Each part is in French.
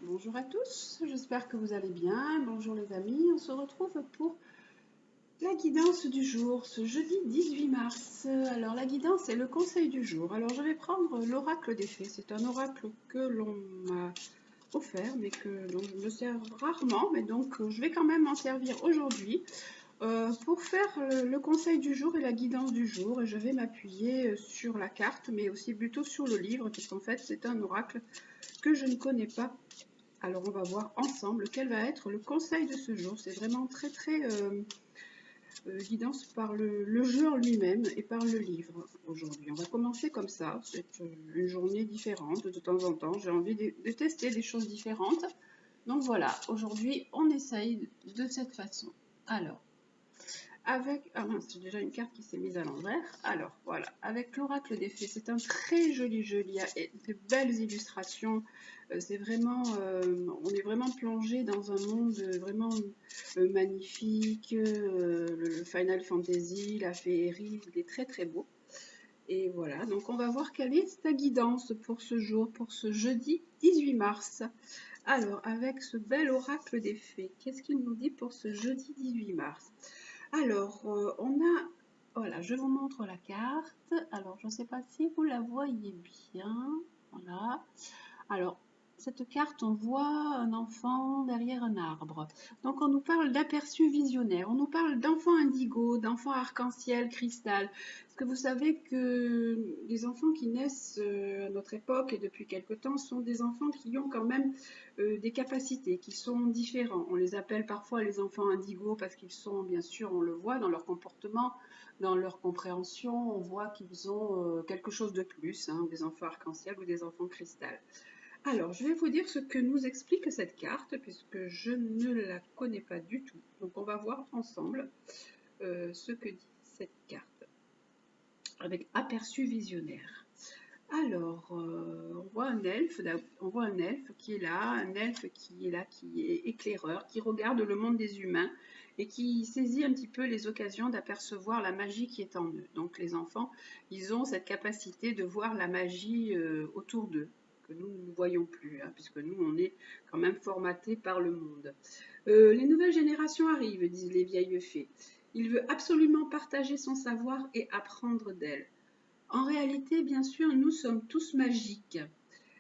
Bonjour à tous, j'espère que vous allez bien. Bonjour les amis, on se retrouve pour la guidance du jour, ce jeudi 18 mars. Alors la guidance est le conseil du jour. Alors je vais prendre l'oracle des fées. C'est un oracle que l'on m'a offert, mais dont je me sers rarement, mais donc je vais quand même m'en servir aujourd'hui pour faire le conseil du jour et la guidance du jour. Et je vais m'appuyer sur la carte, mais aussi plutôt sur le livre, puisqu'en fait c'est un oracle que je ne connais pas. Alors on va voir ensemble quel va être le conseil de ce jour. C'est vraiment très guidance par le jeu en lui-même et par le livre aujourd'hui. On va commencer comme ça. C'est une journée différente de temps en temps. J'ai envie de tester des choses différentes. Donc voilà, aujourd'hui on essaye de cette façon. Alors, ah mince, j'ai déjà une carte qui s'est mise à l'envers. Alors voilà, avec l'oracle des fées, c'est un très joli jeu. Il y a de belles illustrations. C'est vraiment, on est vraiment plongé dans un monde vraiment magnifique. Le Final Fantasy, la féerie, il est très beau. Et voilà, donc on va voir quelle est ta guidance pour ce jour, pour ce jeudi 18 mars. Alors, avec ce bel oracle des fées, qu'est-ce qu'il nous dit pour ce jeudi 18 mars? Alors, on a, voilà, je vous montre la carte. Alors, je ne sais pas si vous la voyez bien. Voilà. Alors, cette carte, on voit un enfant derrière un arbre. Donc, on nous parle d'aperçu visionnaire. On nous parle d'enfants indigo, d'enfants arc-en-ciel, cristal. Parce que vous savez que les enfants qui naissent à notre époque et depuis quelque temps sont des enfants qui ont quand même des capacités, qui sont différents. On les appelle parfois les enfants indigos parce qu'ils sont, bien sûr, on le voit dans leur comportement, dans leur compréhension, on voit qu'ils ont quelque chose de plus, hein, des enfants arc-en-ciel ou des enfants cristal. Alors, je vais vous dire ce que nous explique cette carte, puisque je ne la connais pas du tout. Donc, on va voir ensemble ce que dit cette carte, avec aperçu visionnaire. Alors, on voit un elfe qui est là, qui est éclaireur, qui regarde le monde des humains et qui saisit un petit peu les occasions d'apercevoir la magie qui est en eux. Donc les enfants, ils ont cette capacité de voir la magie autour d'eux, que nous ne voyons plus, hein, puisque nous, on est quand même formatés par le monde. Les nouvelles générations arrivent, disent les vieilles fées. Il veut absolument partager son savoir et apprendre d'elles. En réalité, bien sûr, nous sommes tous magiques.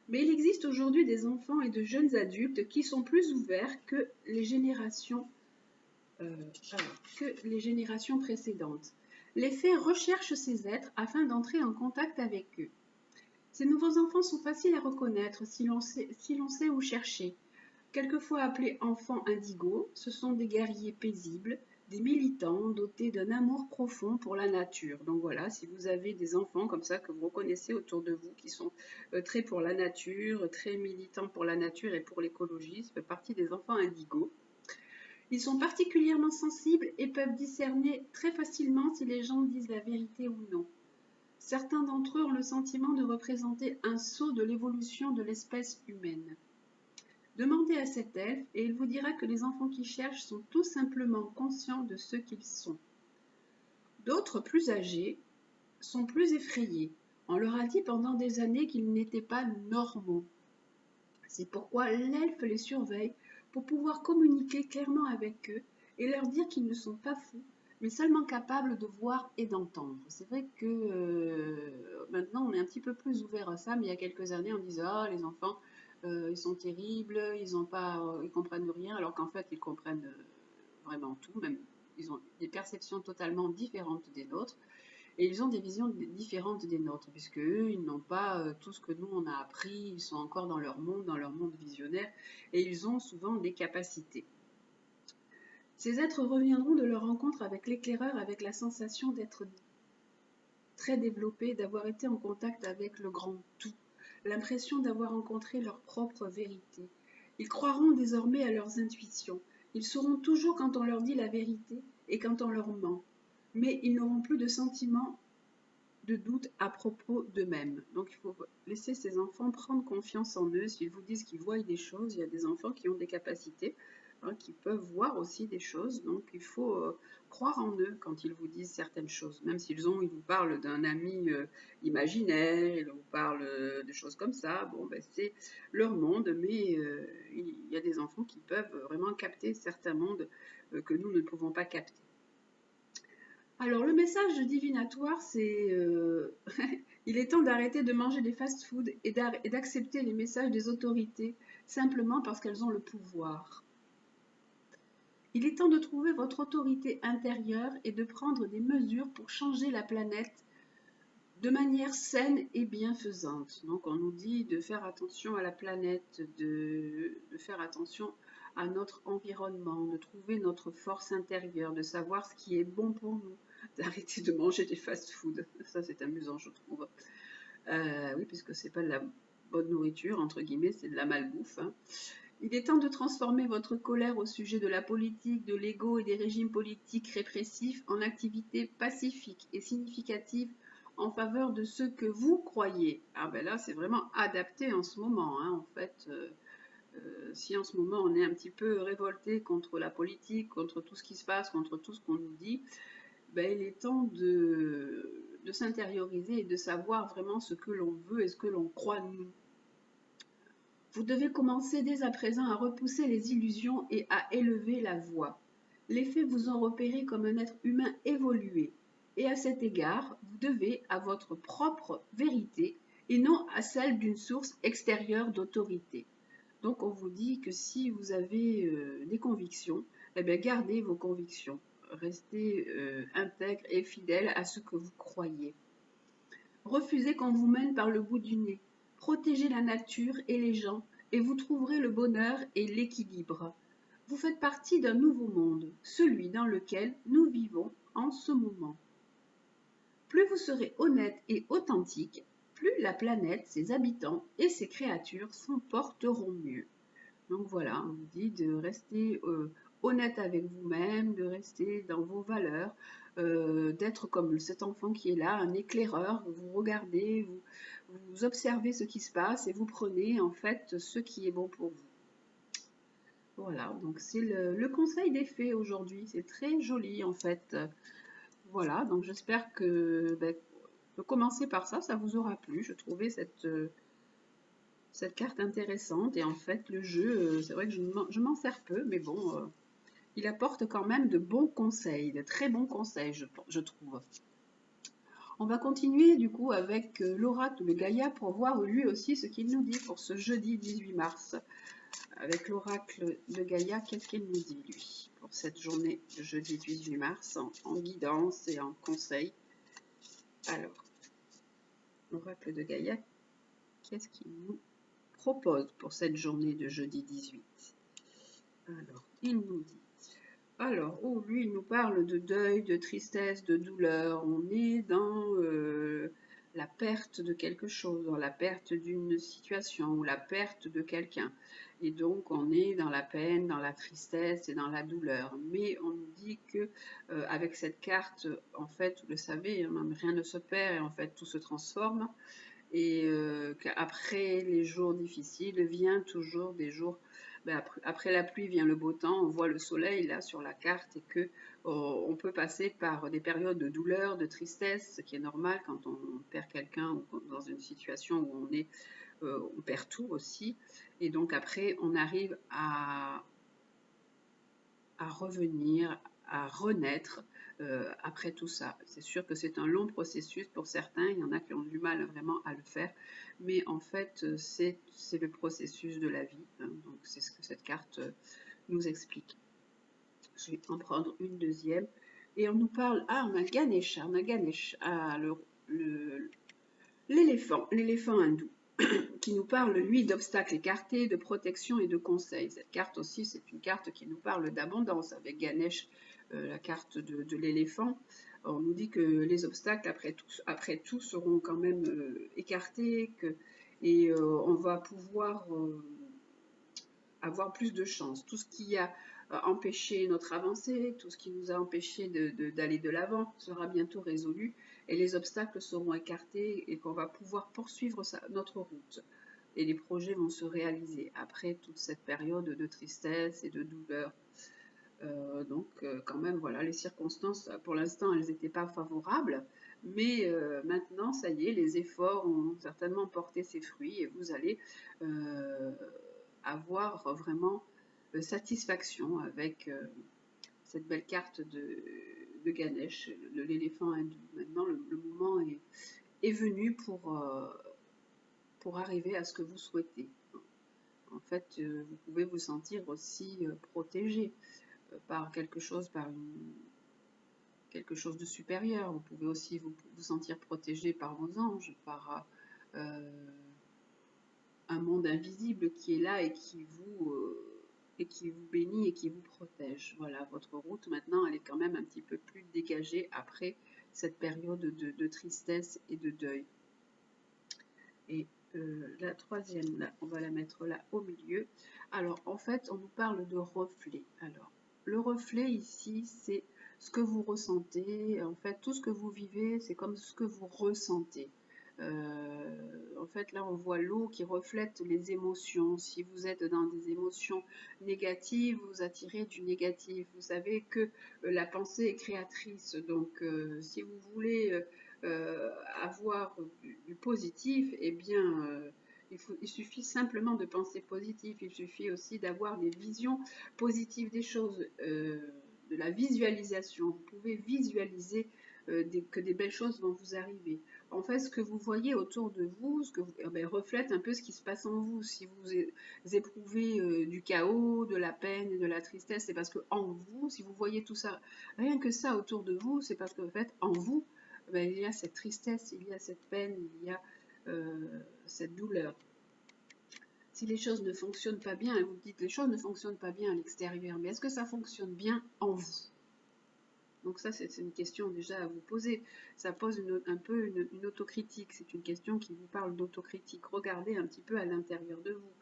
Mais il existe aujourd'hui des enfants et de jeunes adultes qui sont plus ouverts euh, que les générations précédentes. Les fées recherchent ces êtres afin d'entrer en contact avec eux. Ces nouveaux enfants sont faciles à reconnaître si l'on sait où chercher. Quelquefois appelés enfants indigos, ce sont des guerriers paisibles, des militants dotés d'un amour profond pour la nature. Donc voilà, si vous avez des enfants comme ça que vous reconnaissez autour de vous, qui sont très pour la nature, très militants pour la nature et pour l'écologie, ça fait partie des enfants indigos. Ils sont particulièrement sensibles et peuvent discerner très facilement si les gens disent la vérité ou non. Certains d'entre eux ont le sentiment de représenter un saut de l'évolution de l'espèce humaine. Demandez à cet elfe et il vous dira que les enfants qui cherchent sont tout simplement conscients de ce qu'ils sont. D'autres, plus âgés, sont plus effrayés. On leur a dit pendant des années qu'ils n'étaient pas normaux. C'est pourquoi l'elfe les surveille pour pouvoir communiquer clairement avec eux et leur dire qu'ils ne sont pas fous, mais seulement capables de voir et d'entendre. C'est vrai que maintenant on est un petit peu plus ouvert à ça, mais il y a quelques années on disait ah les enfants ils sont terribles, ils comprennent rien, alors qu'en fait ils comprennent vraiment tout, même ils ont des perceptions totalement différentes des nôtres. Et ils ont des visions différentes des nôtres, puisque eux, ils n'ont pas tout ce que nous, on a appris, ils sont encore dans leur monde visionnaire, et ils ont souvent des capacités. Ces êtres reviendront de leur rencontre avec l'éclaireur avec la sensation d'être très développés, d'avoir été en contact avec le grand tout, l'impression d'avoir rencontré leur propre vérité. Ils croiront désormais à leurs intuitions. Ils sauront toujours quand on leur dit la vérité et quand on leur ment. Mais ils n'auront plus de sentiments de doute à propos d'eux-mêmes. Donc il faut laisser ces enfants prendre confiance en eux. S'ils vous disent qu'ils voient des choses, il y a des enfants qui ont des capacités, hein, qui peuvent voir aussi des choses. Donc il faut croire en eux quand ils vous disent certaines choses. Même ils vous parlent d'un ami imaginaire, ils vous parlent de choses comme ça. Bon, ben, c'est leur monde, mais il y a des enfants qui peuvent vraiment capter certains mondes que nous ne pouvons pas capter. Alors, le message divinatoire, c'est il est temps d'arrêter de manger des fast-foods et d'accepter les messages des autorités simplement parce qu'elles ont le pouvoir. Il est temps de trouver votre autorité intérieure et de prendre des mesures pour changer la planète de manière saine et bienfaisante. Donc, on nous dit de faire attention à la planète, de faire attention à notre environnement, de trouver notre force intérieure, de savoir ce qui est bon pour nous, d'arrêter de manger des fast-foods. Ça, c'est amusant, je trouve. Oui, puisque c'est pas de la bonne nourriture, entre guillemets, c'est de la malbouffe. Hein. Il est temps de transformer votre colère au sujet de la politique, de l'ego et des régimes politiques répressifs en activités pacifiques et significatives en faveur de ce que vous croyez. Ah ben là, c'est vraiment adapté en ce moment. Hein, en fait, si en ce moment on est un petit peu révolté contre la politique, contre tout ce qui se passe, contre tout ce qu'on nous dit, ben, il est temps de s'intérioriser et de savoir vraiment ce que l'on veut et ce que l'on croit nous. Vous devez commencer dès à présent à repousser les illusions et à élever la voix. Les faits vous ont repéré comme un être humain évolué, et à cet égard, vous devez à votre propre vérité et non à celle d'une source extérieure d'autorité. Donc on vous dit que si vous avez des convictions, eh bien gardez vos convictions, restez intègre et fidèle à ce que vous croyez. Refusez qu'on vous mène par le bout du nez. Protégez la nature et les gens et vous trouverez le bonheur et l'équilibre. Vous faites partie d'un nouveau monde, celui dans lequel nous vivons en ce moment. Plus vous serez honnête et authentique, plus la planète, ses habitants et ses créatures s'en porteront mieux. Donc voilà, on vous dit de rester honnête avec vous-même, de rester dans vos valeurs, d'être comme cet enfant qui est là, un éclaireur. Vous regardez, vous observez ce qui se passe et vous prenez en fait ce qui est bon pour vous. Voilà, donc c'est le conseil des fées aujourd'hui. C'est très joli en fait. Voilà, donc j'espère que de commencer par ça, ça vous aura plu. Je trouvais cette carte intéressante et en fait le jeu, c'est vrai que je m'en sers peu, mais bon, il apporte quand même de bons conseils, de très bons conseils, je trouve. On va continuer du coup avec l'oracle de Gaïa pour voir lui aussi ce qu'il nous dit pour ce jeudi 18 mars. Avec l'oracle de Gaïa, qu'est-ce qu'il nous dit lui pour cette journée de jeudi 18 mars en guidance et en conseil. Alors, l'oracle de Gaïa, qu'est-ce qu'il nous propose pour cette journée de jeudi 18? Alors, il nous dit. Alors, oh, lui, il nous parle de deuil, de tristesse, de douleur. On est dans la perte de quelque chose, dans la perte d'une situation ou la perte de quelqu'un. Et donc, on est dans la peine, dans la tristesse et dans la douleur. Mais on nous dit que avec cette carte, en fait, vous le savez, hein, rien ne se perd et en fait, tout se transforme. Et qu'après les jours difficiles, vient toujours des jours. Après la pluie vient le beau temps, on voit le soleil là sur la carte et que on peut passer par des périodes de douleur, de tristesse, ce qui est normal quand on perd quelqu'un ou dans une situation où on perd tout aussi. Et donc après, on arrive à revenir, à renaître après tout ça. C'est sûr que c'est un long processus pour certains, il y en a qui ont du mal vraiment à le faire, mais en fait c'est le processus de la vie, hein, donc c'est ce que cette carte nous explique. Je vais en prendre une deuxième, et on nous parle, on a Ganesha, l'éléphant hindou, qui nous parle, lui, d'obstacles écartés, de protection et de conseils. Cette carte aussi, c'est une carte qui nous parle d'abondance, avec Ganesh, la carte de l'éléphant. On nous dit que les obstacles, après tout seront quand même écartés, et on va pouvoir avoir plus de chance. Tout ce qui a empêché notre avancée, tout ce qui nous a empêché d'aller de l'avant sera bientôt résolu. et les obstacles seront écartés et qu'on va pouvoir poursuivre notre route. Et les projets vont se réaliser après toute cette période de tristesse et de douleur. Quand même, voilà, les circonstances, pour l'instant, elles n'étaient pas favorables, mais maintenant, ça y est, les efforts ont certainement porté ses fruits et vous allez avoir vraiment satisfaction avec cette belle carte de Ganesh, l'éléphant hindou. Maintenant, le moment est venu pour arriver à ce que vous souhaitez. En fait, vous pouvez vous sentir aussi protégé par quelque chose, quelque chose de supérieur. Vous pouvez aussi vous sentir protégé par vos anges, par un monde invisible qui est là et qui vous bénit et qui vous protège. Voilà, votre route maintenant, elle est quand même un petit peu plus dégagée après cette période de tristesse et de deuil. Et la troisième, là, on va la mettre là au milieu. Alors, en fait, on nous parle de reflet. Alors, le reflet ici, c'est ce que vous ressentez. En fait, tout ce que vous vivez, c'est comme ce que vous ressentez. En fait, là, on voit l'eau qui reflète les émotions. Si vous êtes dans des émotions négatives, vous attirez du négatif. Vous savez que la pensée est créatrice. Donc, si vous voulez avoir du positif, eh bien, il suffit simplement de penser positif. Il suffit aussi d'avoir des visions positives des choses, de la visualisation. Vous pouvez visualiser que des belles choses vont vous arriver. En fait, ce que vous voyez autour de vous, reflète un peu ce qui se passe en vous. Si vous éprouvez du chaos, de la peine et de la tristesse, c'est parce que en vous, si vous voyez tout ça, rien que ça autour de vous, c'est parce qu'en fait, en vous, il y a cette tristesse, il y a cette peine, il y a cette douleur. Si les choses ne fonctionnent pas bien, et vous dites les choses ne fonctionnent pas bien à l'extérieur, mais est-ce que ça fonctionne bien en vous? Donc ça, c'est une question déjà à vous poser. Ça pose un peu une autocritique. C'est une question qui vous parle d'autocritique. Regardez un petit peu à l'intérieur de vous.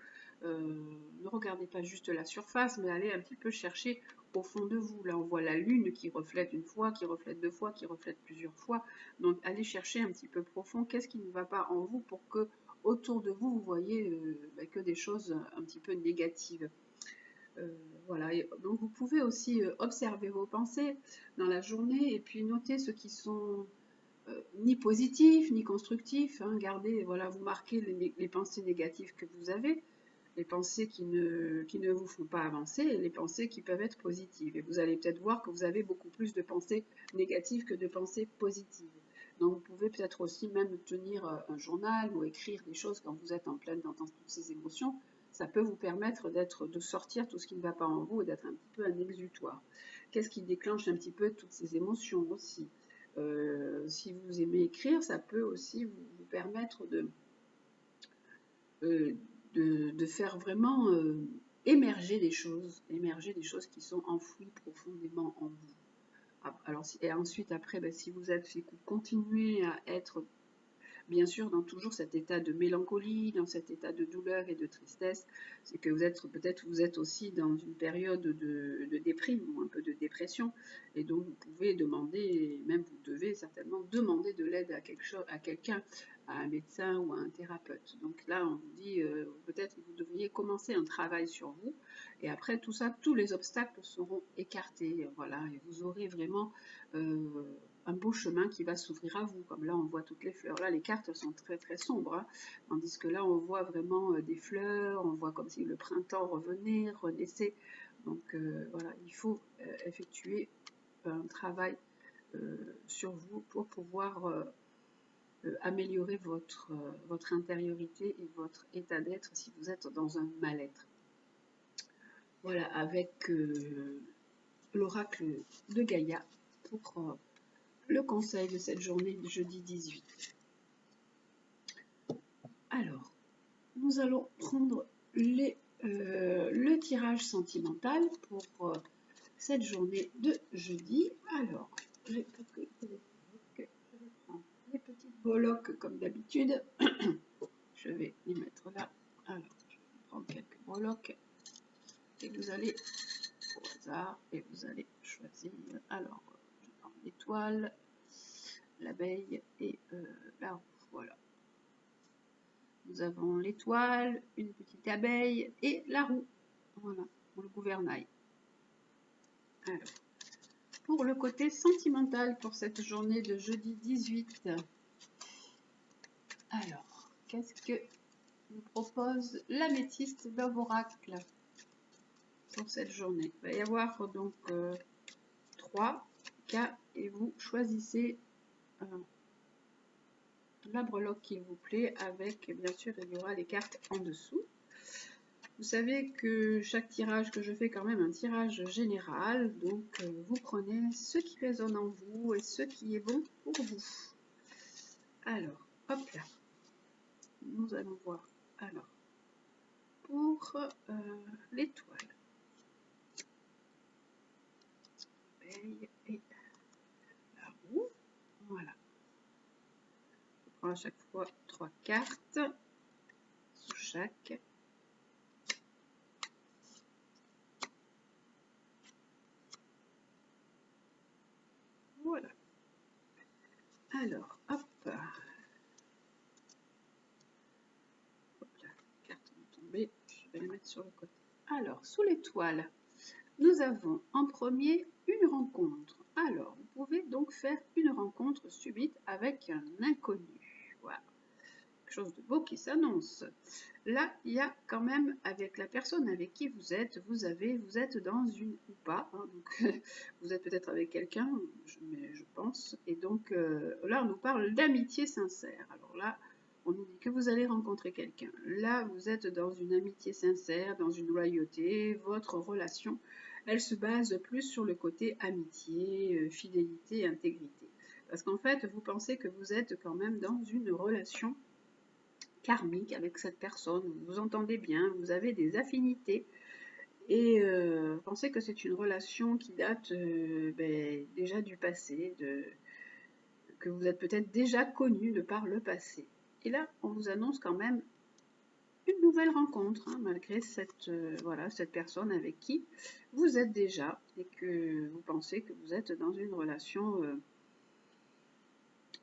Ne regardez pas juste la surface, mais allez un petit peu chercher au fond de vous. Là, on voit la lune qui reflète une fois, qui reflète deux fois, qui reflète plusieurs fois. Donc, allez chercher un petit peu profond. Qu'est-ce qui ne va pas en vous pour que autour de vous, vous voyez que des choses un petit peu négatives. Voilà, et donc vous pouvez aussi observer vos pensées dans la journée et puis noter ceux qui sont ni positifs ni constructifs. Hein. Gardez, voilà, vous marquez les pensées négatives que vous avez, les pensées qui ne vous font pas avancer et les pensées qui peuvent être positives. Et vous allez peut-être voir que vous avez beaucoup plus de pensées négatives que de pensées positives. Donc vous pouvez peut-être aussi même tenir un journal ou écrire des choses quand vous êtes en pleine dans toutes ces émotions. Ça peut vous permettre de sortir tout ce qui ne va pas en vous et d'être un petit peu un exutoire. Qu'est-ce qui déclenche un petit peu toutes ces émotions aussi? Si vous aimez écrire, ça peut aussi vous permettre de faire vraiment émerger des choses qui sont enfouies profondément en vous. Alors, et ensuite, après, si vous continuez à être bien sûr dans toujours cet état de mélancolie, dans cet état de douleur et de tristesse, c'est que vous êtes aussi dans une période de déprime ou un peu de dépression, et donc vous pouvez demander, même vous devez certainement demander de l'aide à quelqu'un, à un médecin ou à un thérapeute. Donc là, on vous dit peut-être que vous devriez commencer un travail sur vous, et après tout ça, tous les obstacles seront écartés, voilà, et vous aurez vraiment un beau chemin qui va s'ouvrir à vous. Comme là, on voit toutes les fleurs. Là, les cartes sont très très sombres, hein, tandis que là, on voit vraiment des fleurs, on voit comme si le printemps revenait, renaissait. Donc voilà, il faut effectuer un travail sur vous pour pouvoir améliorer votre intériorité et votre état d'être si vous êtes dans un mal-être. Voilà, avec l'oracle de Gaïa pour le conseil de cette journée de jeudi 18. Alors, nous allons prendre le tirage sentimental pour cette journée de jeudi. Alors, je vais prendre les petites bolocs comme d'habitude. Je vais les mettre là. Alors, je vais prendre quelques bolocs et vous allez au hasard et vous allez choisir. Alors, je prends l'étoile, l'abeille et la roue. Voilà. Nous avons l'étoile, une petite abeille et la roue. Voilà, pour le gouvernail. Alors, pour le côté sentimental pour cette journée de jeudi 18. Alors, qu'est-ce que nous propose l'améthyste Love Oracle pour cette journée? Il va y avoir donc 3 cas et vous choisissez la breloque qu'il vous plaît avec, bien sûr, il y aura les cartes en dessous. Vous savez que chaque tirage que je fais quand même un tirage général, donc vous prenez ce qui résonne en vous et ce qui est bon pour vous. Alors, hop là, nous allons voir. Alors, pour l'étoile, et la roue, voilà. Je prends à chaque fois 3 cartes sous chaque. Voilà. Alors, hop. Hop là, les cartes vont tomber. Je vais les mettre sur le côté. Alors, sous l'étoile, nous avons en premier une rencontre. Alors, vous pouvez donc faire une rencontre subite avec un inconnu. Voilà. Quelque chose de beau qui s'annonce. Là, il y a quand même, avec la personne avec qui vous êtes dans une ou pas, hein, donc vous êtes peut-être avec quelqu'un, mais je pense, et donc là, on nous parle d'amitié sincère. Alors là, on nous dit que vous allez rencontrer quelqu'un. Là, vous êtes dans une amitié sincère, dans une loyauté, votre relation, elle se base plus sur le côté amitié, fidélité, intégrité. Parce qu'en fait, vous pensez que vous êtes quand même dans une relation karmique avec cette personne, vous vous entendez bien, vous avez des affinités et pensez que c'est une relation qui date déjà du passé, que vous êtes peut-être déjà connu de par le passé. Et là, on vous annonce quand même une nouvelle rencontre, hein, malgré cette personne avec qui vous êtes déjà et que vous pensez que vous êtes dans une relation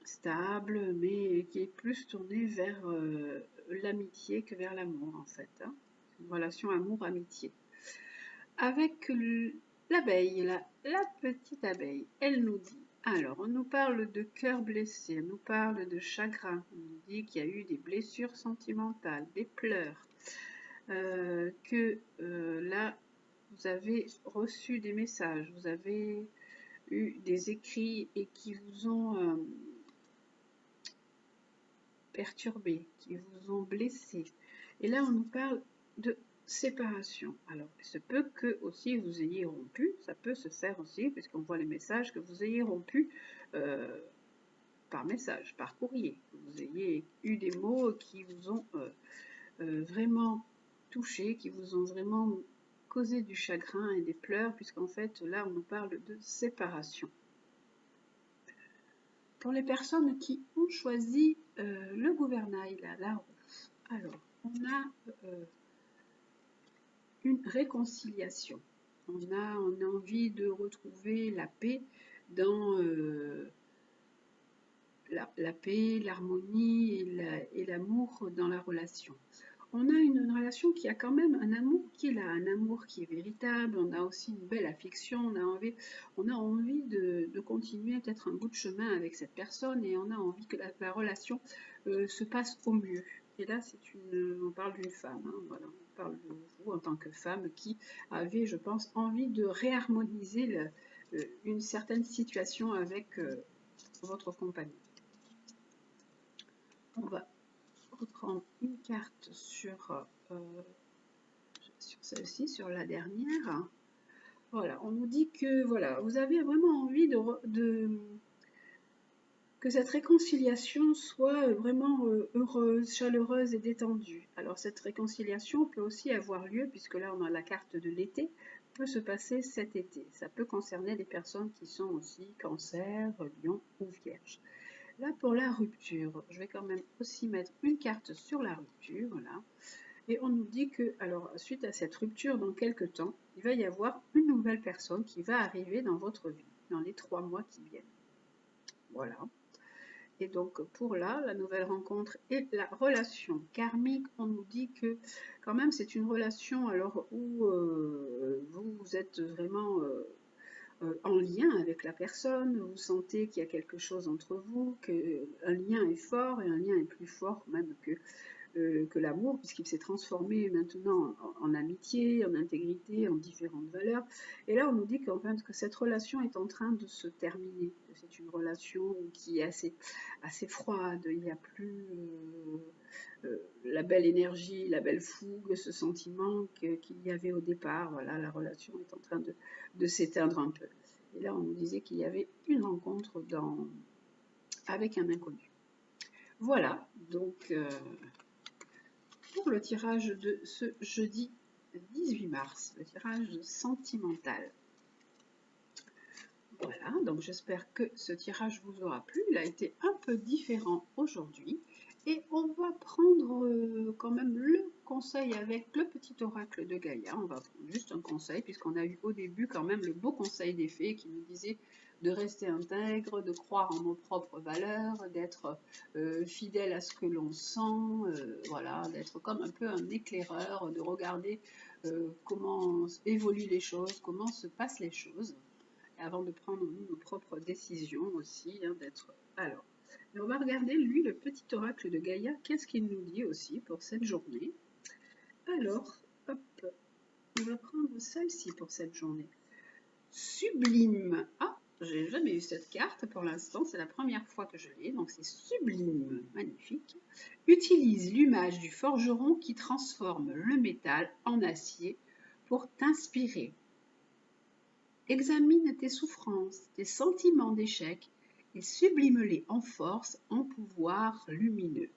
stable, mais qui est plus tournée vers l'amitié que vers l'amour en fait. Hein. Une relation amour-amitié. Avec l'abeille, la petite abeille, elle nous dit, alors on nous parle de cœur blessé, on nous parle de chagrin, on nous dit qu'il y a eu des blessures sentimentales, des pleurs, que là vous avez reçu des messages, vous avez eu des écrits et qui vous ont perturbé, qui vous ont blessé. Et là, on nous parle de séparation. Alors, il se peut que aussi vous ayez rompu, ça peut se faire aussi, puisqu'on voit les messages, que vous ayez rompu par message, par courrier, que vous ayez eu des mots qui vous ont vraiment touché, qui vous ont vraiment causé du chagrin et des pleurs, puisqu'en fait, là, on nous parle de séparation. Pour les personnes qui ont choisi le gouvernail, là, la roue, alors, on a une réconciliation. On a envie de retrouver la paix dans la paix, l'harmonie et l'amour dans la relation. On a une relation qui a quand même un amour qui est là, un amour qui est véritable, on a aussi une belle affection, on a envie de continuer peut-être un bout de chemin avec cette personne et on a envie que la relation se passe au mieux. Et là, on parle d'une femme, hein, voilà, on parle de vous en tant que femme qui avait, je pense, envie de réharmoniser une certaine situation avec votre compagnon. On va reprendre une carte sur celle-ci, sur la dernière. Voilà, on nous dit que voilà, vous avez vraiment envie que cette réconciliation soit vraiment heureuse, chaleureuse et détendue. Alors cette réconciliation peut aussi avoir lieu, puisque là on a la carte de l'été, peut se passer cet été. Ça peut concerner des personnes qui sont aussi Cancer, Lion ou Vierge. Là, pour la rupture, je vais quand même aussi mettre une carte sur la rupture, là. Et on nous dit que, alors, suite à cette rupture, dans quelques temps, il va y avoir une nouvelle personne qui va arriver dans votre vie, dans les 3 mois qui viennent. Voilà. Et donc pour là, la nouvelle rencontre et la relation karmique, on nous dit que quand même c'est une relation alors où vous êtes vraiment en lien avec la personne, vous sentez qu'il y a quelque chose entre vous, qu'un lien est fort et un lien est plus fort même que l'amour, puisqu'il s'est transformé maintenant en amitié, en intégrité, en différentes valeurs. Et là, on nous dit qu'en fait, que cette relation est en train de se terminer. C'est une relation qui est assez froide, il n'y a plus la belle énergie, la belle fougue, ce sentiment qu'il y avait au départ. Voilà, la relation est en train de s'éteindre un peu. Et là, on nous disait qu'il y avait une rencontre avec un inconnu. Voilà, donc pour le tirage de ce jeudi 18 mars, le tirage sentimental. Voilà, donc j'espère que ce tirage vous aura plu. Il a été un peu différent aujourd'hui. Et on va prendre quand même le conseil avec le petit oracle de Gaïa. On va prendre juste un conseil, puisqu'on a eu au début quand même le beau conseil des fées qui nous disait de rester intègre, de croire en nos propres valeurs, d'être fidèle à ce que l'on sent, voilà, d'être comme un peu un éclaireur, de regarder comment évoluent les choses, comment se passent les choses, avant de prendre nos propres décisions aussi, hein, d'être... Alors, on va regarder, lui, le petit oracle de Gaïa, qu'est-ce qu'il nous dit aussi pour cette journée. Alors, hop, on va prendre celle-ci pour cette journée. Sublime. Ah, j'ai jamais eu cette carte pour l'instant, c'est la première fois que je l'ai, donc c'est sublime, magnifique. Utilise l'image du forgeron qui transforme le métal en acier pour t'inspirer. Examine tes souffrances, tes sentiments d'échec et sublime-les en force, en pouvoir lumineux.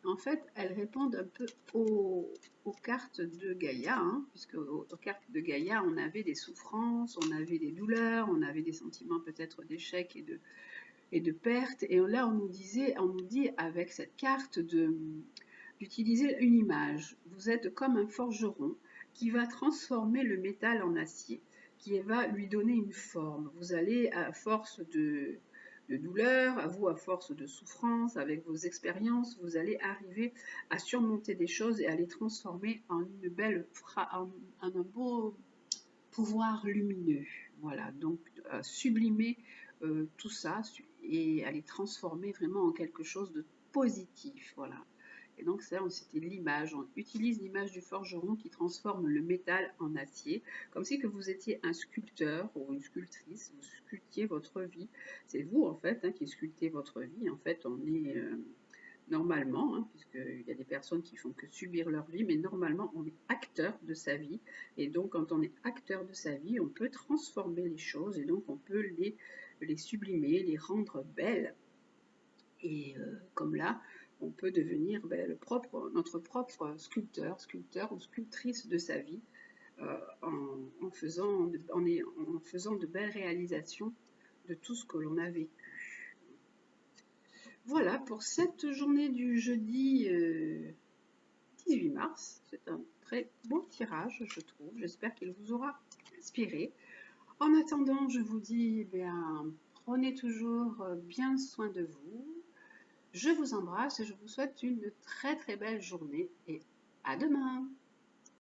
En fait, elles répondent un peu aux cartes de Gaïa, hein, puisque aux cartes de Gaïa, on avait des souffrances, on avait des douleurs, on avait des sentiments peut-être d'échec et de perte. Et là, on nous dit avec cette carte d'utiliser une image. Vous êtes comme un forgeron qui va transformer le métal en acier, qui va lui donner une forme. Vous allez, à force de douleur, à force de souffrance, avec vos expériences, vous allez arriver à surmonter des choses et à les transformer en un beau pouvoir lumineux. Voilà, donc sublimer tout ça et à les transformer vraiment en quelque chose de positif. Voilà. Et donc ça, c'était l'image. On utilise l'image du forgeron qui transforme le métal en acier, comme si que vous étiez un sculpteur ou une sculptrice, vous sculptiez votre vie. C'est vous, en fait, hein, qui sculptez votre vie. En fait, on est normalement, hein, puisqu'il y a des personnes qui font que subir leur vie, mais normalement, on est acteur de sa vie. Et donc, quand on est acteur de sa vie, on peut transformer les choses et donc on peut les sublimer, les rendre belles. Et comme là, on peut devenir notre propre sculpteur ou sculptrice de sa vie en faisant de belles réalisations de tout ce que l'on a vécu. Voilà pour cette journée du jeudi 18 mars. C'est un très beau tirage, je trouve. J'espère qu'il vous aura inspiré. En attendant, je vous dis, eh bien, prenez toujours bien soin de vous. Je vous embrasse et je vous souhaite une très très belle journée et à demain.